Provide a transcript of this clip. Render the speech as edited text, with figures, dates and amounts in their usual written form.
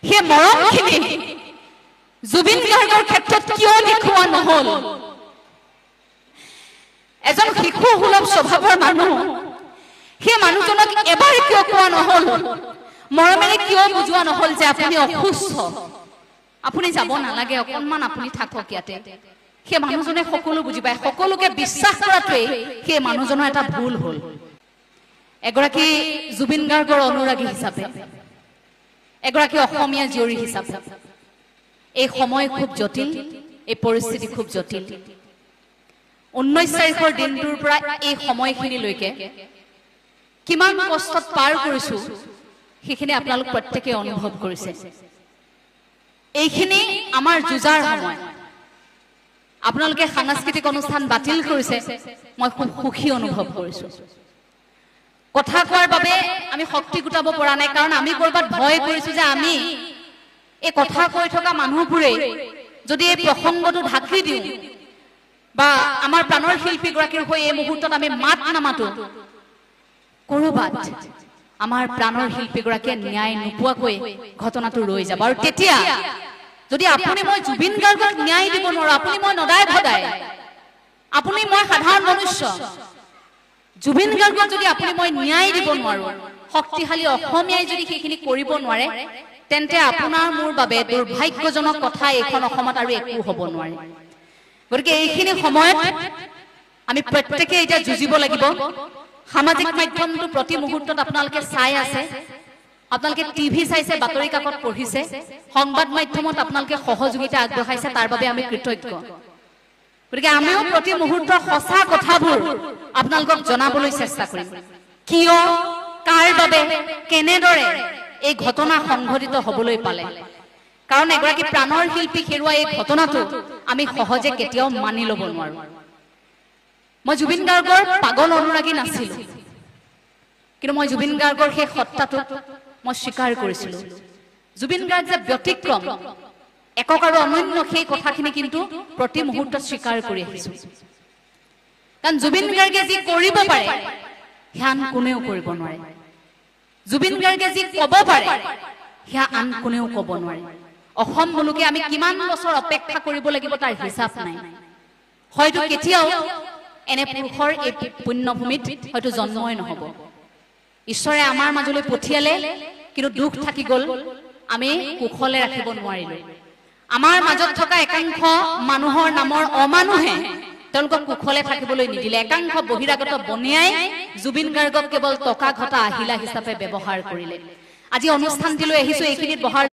সেই মৰমখিনি জুবিন গাৰ্গৰ ক্ষেত্ৰত কিয় দেখুওৱা নহল? এজন শিশু সুলভ স্বভাৱৰ মানুহ, সেই মানুহজনক এবাৰ কিয় কোৱা নহল? মৰমেৰে কিয় বুজোৱা নহল যে আপুনি অসুস্থ, আপুনি যাব নালাগে, অকণমান আপুনি থাকক ইয়াতে? সেই মানুহজনে সকলো বুজি পায়, সকলোকে বিশ্বাস কৰাটোৱেই সেই মানুহজনৰ এটা ভুল হ'ল। এগৰাকী জুবিন গাৰ্গৰ অনুৰাগী হিচাপে, এগৰাকী অসমীয়া জীয়ৰী হিচাপে এই সময় খুব জটিল, এই পৰিস্থিতি খুব জটিল। 19 তাৰিখৰ দিনটোৰ পৰা এই সময়খিনিলৈকে কিমান কষ্টত পাৰ কৰিছো সেইখিনি আপোনালোক প্ৰত্যেকে অনুভৱ কৰিছে। এইখিনি আমাৰ যুঁজাৰ সময়। আপোনালোকে সাংস্কৃতিক অনুষ্ঠান বাতিল কৰিছে, মই খুব সুখী অনুভৱ কৰিছো। কথা কোৱাৰ বাবে আমি শক্তি গোটাব পৰা নাই, কাৰণ আমি কৰবাত ভয় কৰিছো যে আমি এই কথা কৈ থকা মানুহবোৰে যদি এই প্ৰসংগটো ঢাকি দিওঁ বা আমাৰ প্ৰাণৰ শিল্পীগৰাকীৰ হৈ এই মুহূৰ্তত আমি মাত নামাতো, কৰবাত আমাৰ প্ৰাণৰ শিল্পীগৰাকীয়ে ন্যায় নোপোৱাকৈ ঘটনাটো ৰৈ যাব। আৰু তেতিয়া যদি আপুনি মই জুবিন গাৰ্গক ন্যায় দিব নোৱাৰো, আপুনি মই নদায় ভদাই, আপুনি মই সাধাৰণ মনুষ্য, জুবিন গাৰ্গক যদি আপুনি মই ন্যায় দিব নোৱাৰো, শক্তিশালী অসমীয়াই যদি সেইখিনি কৰিব নোৱাৰে, তেন্তে আপোনাৰ মোৰ বাবে দুৰ্ভাগ্যজনক কথা এইখন অসমত আৰু একো হ'ব নোৱাৰে। গতিকে এইখিনি সময়ত আমি প্ৰত্যেকে এতিয়া যুঁজিব লাগিব। সামাজিক মাধ্যমটো প্ৰতি মুহূৰ্তত আপোনালোকে চাই আছে, আপোনালোকে টিভি চাইছে, বাতৰি কাকত পঢ়িছে, সংবাদ মাধ্যমত আপোনালোকে সহযোগিতা আগবঢ়াইছে, তাৰ বাবে আমি কৃতজ্ঞ। গতিকে আমিও প্ৰতি মুহূৰ্তৰ সঁচা কথাবোৰ আপোনালোকক জনাবলৈ চেষ্টা কৰিম। কিয়, কাৰ বাবে, কেনেদৰে এই ঘটনা সংঘটিত হবলৈ পালে। কাৰণ এগৰাকী প্ৰাণৰ শিল্পী হেৰুৱা এই ঘটনাটো আমি সহজে কেতিয়াও মানি ল'ব নোৱাৰো। মই জুবিন গাৰ্গৰ পাগল অনুৰাগী নাছিলো, কিন্তু মই জুবিন গাৰ্গৰ সেই সত্তাটো মই স্বীকাৰ কৰিছিলো। জুবিন গাৰ্গ যে ব্যতিক্ৰম, একক আৰু অনন্য, সেই কথাখিনি কিন্তু প্ৰতি মুহূৰ্তত স্বীকাৰ কৰি আহিছো। কাৰণ জুবিন গাৰ্গে যি কৰিব পাৰে সেয়া আন কোনেও কৰিব নোৱাৰে। জুবিন গাৰ্গে যি ক'ব পাৰে সেয়া আন কোনেও ক'ব নোৱাৰে। অসম মুলুকে আমি কিমান বছৰ অপেক্ষা কৰিব লাগিব তাৰ হিচাপ নাই। হয়তো কেতিয়াও এনে পুৰুষৰ এই পুণ্যভূমিত হয়তো জন্মই নহব। ঈশ্বৰে আমাৰ মাজলৈ পঠিয়ালে, কিন্তু দুখ থাকি গ'ল, আমি কুশলে ৰাখিব নোৱাৰিলো। আমাৰ মাজত থকা একাংশ মানুহৰ নামৰ অমানুহে তেওঁলোকক কুশলে থাকিবলৈ নিদিলে। একাংশ বহিৰাগত বনিয়াই জুবিন গাৰ্গক কেৱল টকা ঘটা আহিলা হিচাপে ব্যৱহাৰ কৰিলে। আজি অনুষ্ঠানটিলৈ আহিছো, এইখিনিত বহাৰ